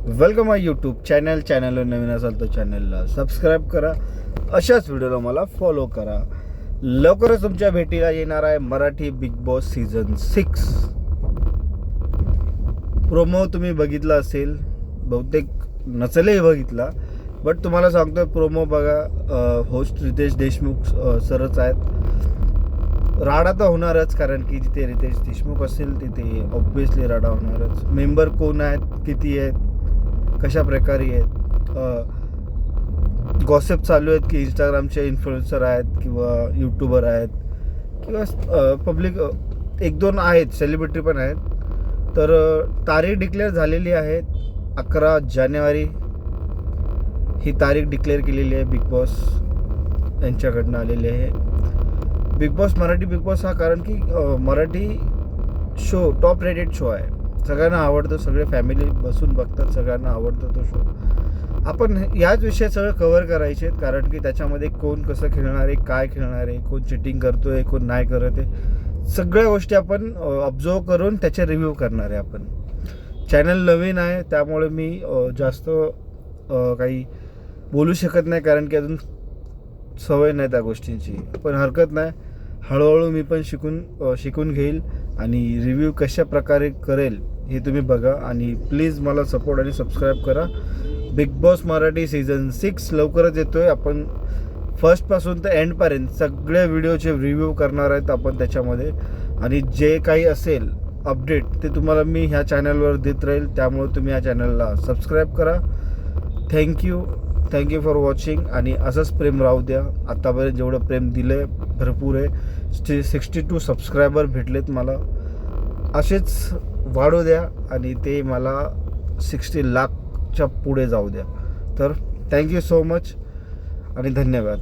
Welcome माय YouTube चॅनलवर नवीन असाल तर चॅनलला सबस्क्राईब करा. अशाच व्हिडिओला मला फॉलो करा. लवकरच तुमच्या भेटीला येणार आहे Marathi big boss season 6. Promo तुम्ही बघितला असेल, बहुतेक नसेलही बघितला, बट तुम्हाला सांगतोय प्रोमो बघा. होस्ट रितेश देशमुख सरच आहेत. राडा तर होणारच, कारण की जिथे रितेश देशमुख असेल तिथे ऑब्विसली राडा होणारच. मेंबर कोण आहेत, किती आहेत, कशा प्रकारे आहेत, गॉसिप चालू आहेत की इंस्टाग्रामचे इन्फ्लुएन्सर आहेत किंवा यूट्यूबर आहेत किंवा पब्लिक एक दोन आहेत, सेलिब्रिटी पण आहेत. तर तारीख डिक्लेअर झालेली आहे. 11 जानेवारी ही तारीख डिक्लेअर केलेली आहे. बिग बॉस यांच्याकडनं आलेली आहे. Big boss, Marathi big boss हा, कारण की Marathi show top rated show आहे. सगळ्यांना आवडतं, सगळे फॅमिली बसून बघतात, सगळ्यांना आवडतं तो शो. आपण याच विषय सगळं कव्हर करायचे आहेत, कारण की त्याच्यामध्ये कोण कसं खेळणार आहे, काय खेळणार आहे, कोण चिटिंग करतो आहे, कोण नाही करत आहे, सगळ्या गोष्टी आपण ऑब्झर्व करून त्याचे रिव्ह्यू करणार आहे. आपण चॅनल नवीन आहे त्यामुळे मी जास्त काही बोलू शकत नाही, कारण की अजून सवय नाही त्या गोष्टींची. पण हरकत नाही, हळूहळू मी पण शिकून घेईल आणि रिव्ह्यू कशा प्रकारे करेल हे तुम्ही बघा. आणि प्लीज मला सपोर्ट आणि सबस्क्राईब करा. बिग बॉस मराठी सीझन 6 लवकरच येतोय. आपण फर्स्टपासून तर एंडपर्यंत सगळ्या व्हिडिओचे रिव्ह्यू करणार आहेत आपण त्याच्यामध्ये. आणि जे काही असेल अपडेट ते तुम्हाला मी ह्या चॅनलवर देत राहील, त्यामुळे तुम्ही या चॅनलला सबस्क्राईब करा. Thank you for watching. आणि असंच प्रेम राहू द्या. आतापर्यंत जेवढं प्रेम दिलं आहे भरपूर आहे. 62 सबस्क्रायबर भेटलेत मला. असेच वाढू द्या आणि ते मला 60 लाखच्या पुढे जाऊ द्या. तर थँक्यू सो मच आणि धन्यवाद.